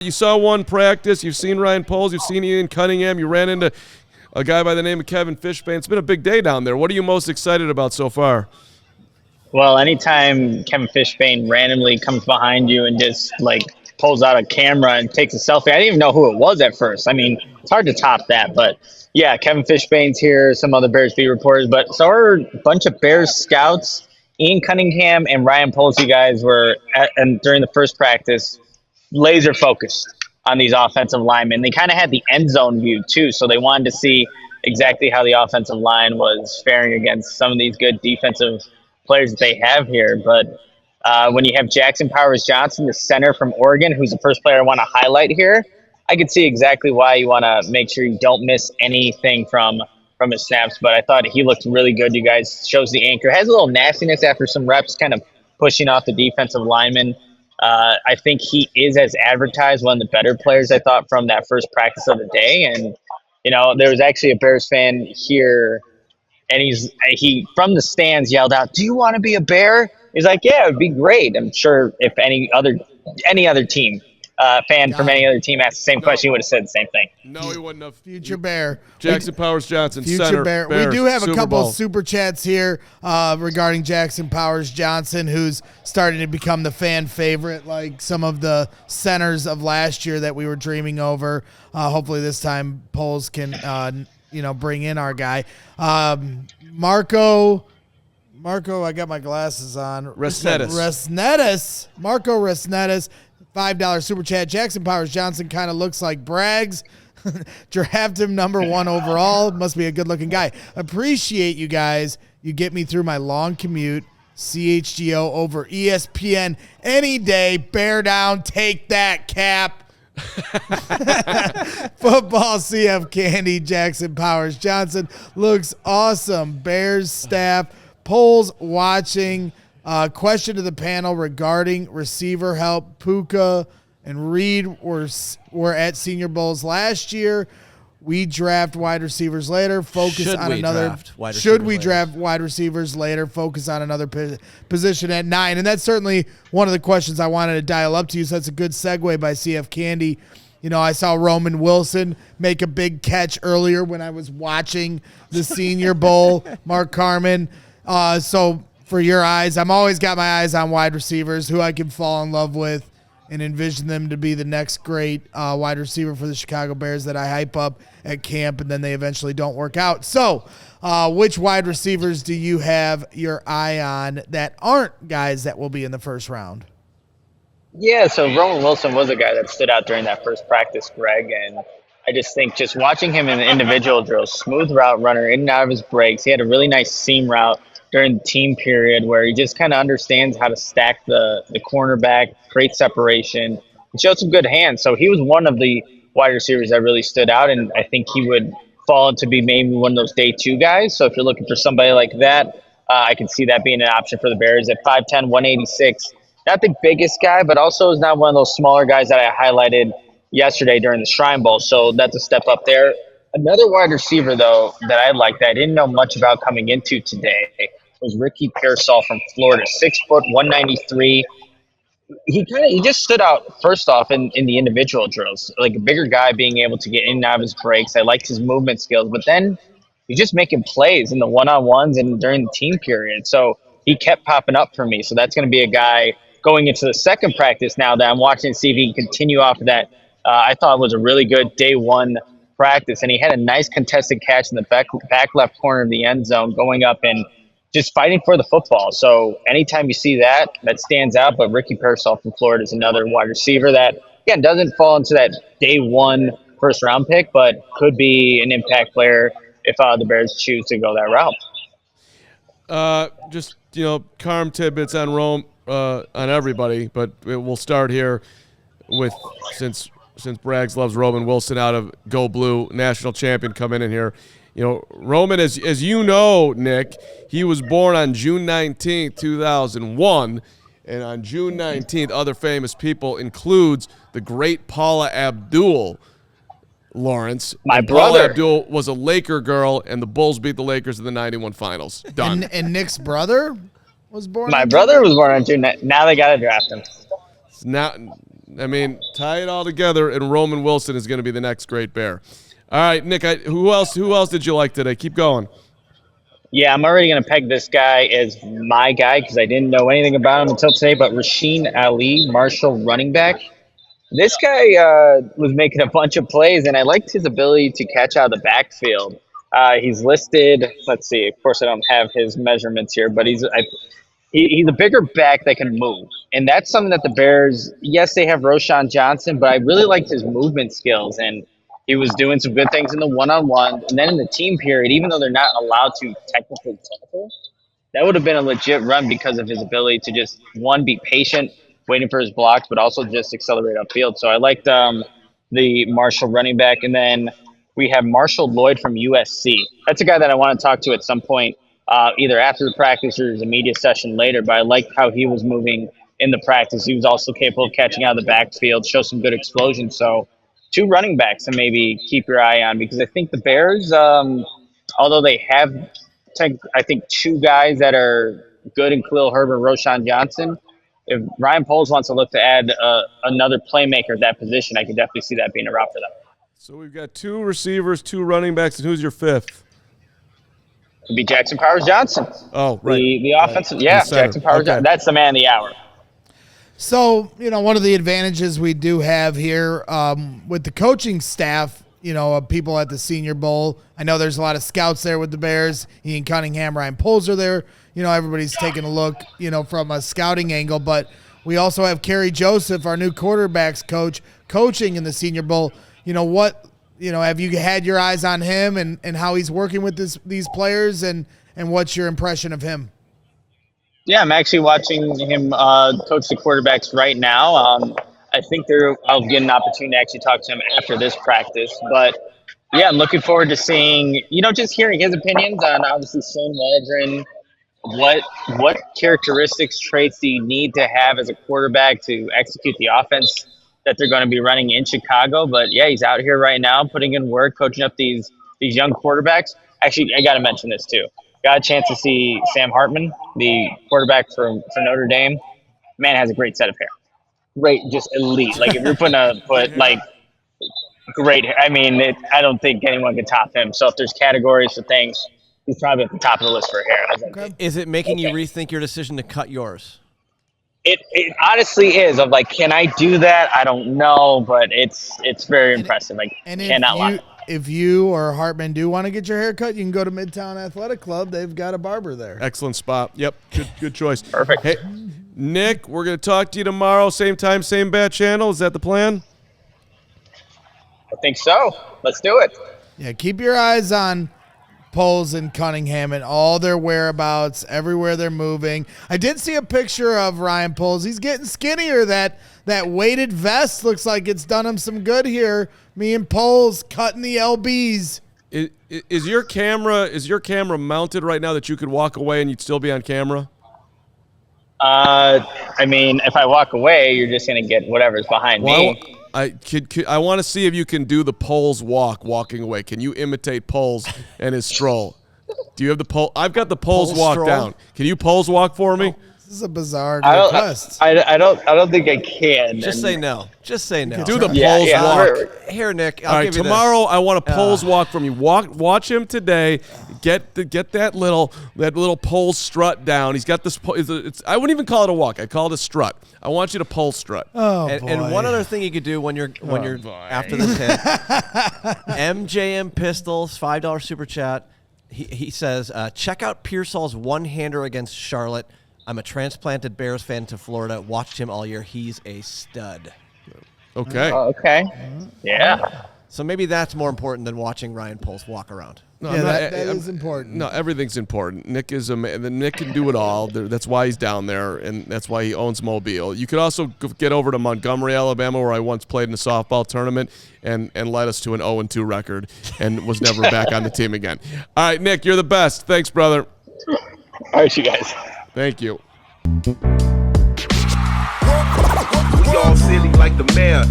You saw one practice. You've seen Ryan Poles. You've seen Ian Cunningham. You ran into a guy by the name of Kevin Fishbane. It's been a big day down there. What are you most excited about so far? Well, anytime Kevin Fishbane randomly comes behind you and just like pulls out a camera and takes a selfie, I didn't even know who it was at first. I mean, it's hard to top that, but yeah, Kevin Fishbane's here, some other Bears beat reporters, but so are a bunch of Bears scouts. Ian Cunningham and Ryan Poles, you guys were and during the first practice, laser focused on these offensive linemen. They kind of had the end zone view too, so they wanted to see exactly how the offensive line was faring against some of these good defensive players that they have here. But when you have Jackson Powers Johnson, the center from Oregon, who's the first player I want to highlight here, I could see exactly why you want to make sure you don't miss anything from his snaps. But I thought he looked really good. You guys shows the anchor. Has a little nastiness after some reps, kind of pushing off the defensive lineman. I think he is, as advertised, one of the better players, I thought, from that first practice of the day. And, you know, there was actually a Bears fan here, and he from the stands yelled out, "Do you want to be a Bear?" He's like, "Yeah, it would be great." I'm sure if any other team fan from any other team asked the same question, he would have said the same thing. No, he wouldn't have. Future Bear. Jackson Powers Johnson, Future center. Bear. Bears, we do have a Super couple Bowl. super chats here regarding Jackson Powers Johnson, who's starting to become the fan favorite, like some of the centers of last year that we were dreaming over. Hopefully this time Poles can, bring in our guy. Marco, I got my glasses on. Resnetis. Marco Resnetis, $5 super chat. Jackson Powers Johnson kind of looks like Braggs. Draft him number 1 overall. Must be a good-looking guy. Appreciate you guys. You get me through my long commute. CHGO over ESPN any day. Bear down. Take that, Cap. Football CF Candy. Jackson Powers Johnson looks awesome. Bears staff. Polls watching. Question to the panel regarding receiver help. Puka and Reed were at Senior Bowls last year. We draft wide receivers later. Should we draft wide receivers later? Focus on another position at 9. And that's certainly one of the questions I wanted to dial up to you. So that's a good segue by CF Candy. You know, I saw Roman Wilson make a big catch earlier when I was watching the Senior Bowl. Mark Carman. So for your eyes, I'm always got my eyes on wide receivers who I can fall in love with and envision them to be the next great wide receiver for the Chicago Bears that I hype up at camp, and then they eventually don't work out. So which wide receivers do you have your eye on that aren't guys that will be in the first round? Yeah, so Roman Wilson was a guy that stood out during that first practice, Greg, and I just think just watching him in the individual drills, smooth route runner, in and out of his breaks. He had a really nice seam route during the team period where he just kind of understands how to stack the cornerback, create separation, and showed some good hands. So he was one of the wide receivers that really stood out, and I think he would fall into be maybe one of those day 2 guys. So if you're looking for somebody like that, I can see that being an option for the Bears at 5'10", 186. Not the biggest guy, but also is not one of those smaller guys that I highlighted yesterday during the Shrine Bowl. So that's a step up there. Another wide receiver, though, that I like that I didn't know much about coming into today was Ricky Pearsall from Florida, 6 foot, 193. He just stood out first off in the individual drills, like a bigger guy being able to get in and out of his breaks. I liked his movement skills, but then he's just making plays in the one-on-ones and during the team period. So he kept popping up for me. So that's going to be a guy going into the second practice now that I'm watching to see if he can continue off of that. I thought it was a really good day 1 practice, and he had a nice contested catch in the back left corner of the end zone going up and just fighting for the football. So anytime you see that stands out. But Ricky Pearsall from Florida is another wide receiver that, again, doesn't fall into that day 1 first round pick, but could be an impact player if the Bears choose to go that route. Just, Carm tidbits on Rome, on everybody, but we'll start here with, since Braggs loves Roman Wilson out of Go Blue, national champion coming in here. Roman, as you know, Nick, he was born on June 19th, 2001, and on June 19th, other famous people includes the great Paula Abdul, Lawrence. My brother. Paula Abdul was a Laker girl, and the Bulls beat the Lakers in the 91 finals. Done. And Nick's brother was born? My brother was born on June 9th. Now they got to draft him. I mean, tie it all together, and Roman Wilson is going to be the next great Bear. All right, Nick, who else did you like today? Keep going. Yeah, I'm already going to peg this guy as my guy because I didn't know anything about him until today, but Rasheen Ali, Marshall running back. This guy was making a bunch of plays, and I liked his ability to catch out of the backfield. He's listed, let's see, of course I don't have his measurements here, but he's a bigger back that can move. And that's something that the Bears, yes, they have Roschon Johnson, but I really liked his movement skills. And he was doing some good things in the one-on-one. And then in the team period, even though they're not allowed to technically tackle, that would have been a legit run because of his ability to just, one, be patient, waiting for his blocks, but also just accelerate upfield. So I liked the Marshall running back. And then we have Marshall Lloyd from USC. That's a guy that I want to talk to at some point, either after the practice or a media session later. But I liked how he was moving in the practice. He was also capable of catching out of the backfield, show some good explosion. So 2 running backs to maybe keep your eye on, because I think the Bears, although they have, I think, 2 guys that are good in Khalil Herbert and Roschon Johnson, if Ryan Poles wants to look to add another playmaker at that position, I could definitely see that being a route for them. So we've got 2 receivers, 2 running backs, and who's your 5th? It'd be Jackson Powers Johnson. Oh, right. The offensive, yeah, Jackson Powers Johnson. That's the man of the hour. So, one of the advantages we do have here with the coaching staff, of people at the Senior Bowl. I know there's a lot of scouts there with the Bears. Ian Cunningham, Ryan Poles are there. Everybody's taking a look, from a scouting angle. But we also have Kerry Joseph, our new quarterbacks coach, coaching in the Senior Bowl. Have you had your eyes on him and how he's working with these players and what's your impression of him? Yeah, I'm actually watching him coach the quarterbacks right now. I think I'll get an opportunity to actually talk to him after this practice. But, yeah, I'm looking forward to seeing, just hearing his opinions on obviously Shane Waldron. What characteristics, traits do you need to have as a quarterback to execute the offense that they're going to be running in Chicago? But, yeah, he's out here right now putting in work, coaching up these young quarterbacks. Actually, I got to mention this too. Got a chance to see Sam Hartman, the quarterback for Notre Dame. Man has a great set of hair. Great, just elite. Like if you're great. I mean, I don't think anyone can top him. So if there's categories for things, he's probably at the top of the list for hair. Okay. Is it making you rethink your decision to cut yours? It honestly is. Of like, can I do that? I don't know, but it's very impressive. Like, cannot lie. If you or Hartman do want to get your hair cut, you can go to Midtown Athletic Club. They've got a barber there. Excellent spot. Yep, good choice. Perfect. Hey, Nick, we're going to talk to you tomorrow, same time, same bat channel. Is that the plan? I think so. Let's do it. Yeah, keep your eyes on Poles and Cunningham and all their whereabouts, everywhere they're moving. I did see a picture of Ryan Poles. He's getting skinnier. That weighted vest looks like it's done him some good here. Me and Poles cutting the LBs. Is your camera mounted right now that you could walk away and you'd still be on camera? I mean, if I walk away, you're just going to get whatever's behind me. I want to see if you can do the Poles walking away. Can you imitate Poles and his stroll? Do you have the pole? I've got the Poles walk stroll? Down. Can you Poles walk for me? This is a bizarre request. I don't think I can. Just say no. Just say no. Do the Poles walk. Here, Nick. All right, tomorrow I want a Poles walk from you. Watch him today. Get that little Poles strut down. He's got this. I wouldn't even call it a walk. I call it a strut. I want you to Poles strut. Oh, and one other thing you could do when you're after this hit, MJM Pistols $5 super chat. He says, check out Pearsall's one-hander against Charlotte. I'm a transplanted Bears fan to Florida. Watched him all year. He's a stud. Okay. Okay. Yeah. So maybe that's more important than watching Ryan Poles walk around. No, that is important. No, everything's important. Nick is Nick can do it all. That's why he's down there, and that's why he owns Mobile. You could also get over to Montgomery, Alabama, where I once played in a softball tournament and led us to an 0-2 record and was never back on the team again. All right, Nick, you're the best. Thanks, brother. All right, you guys. Thank you. We all silly like the mayor.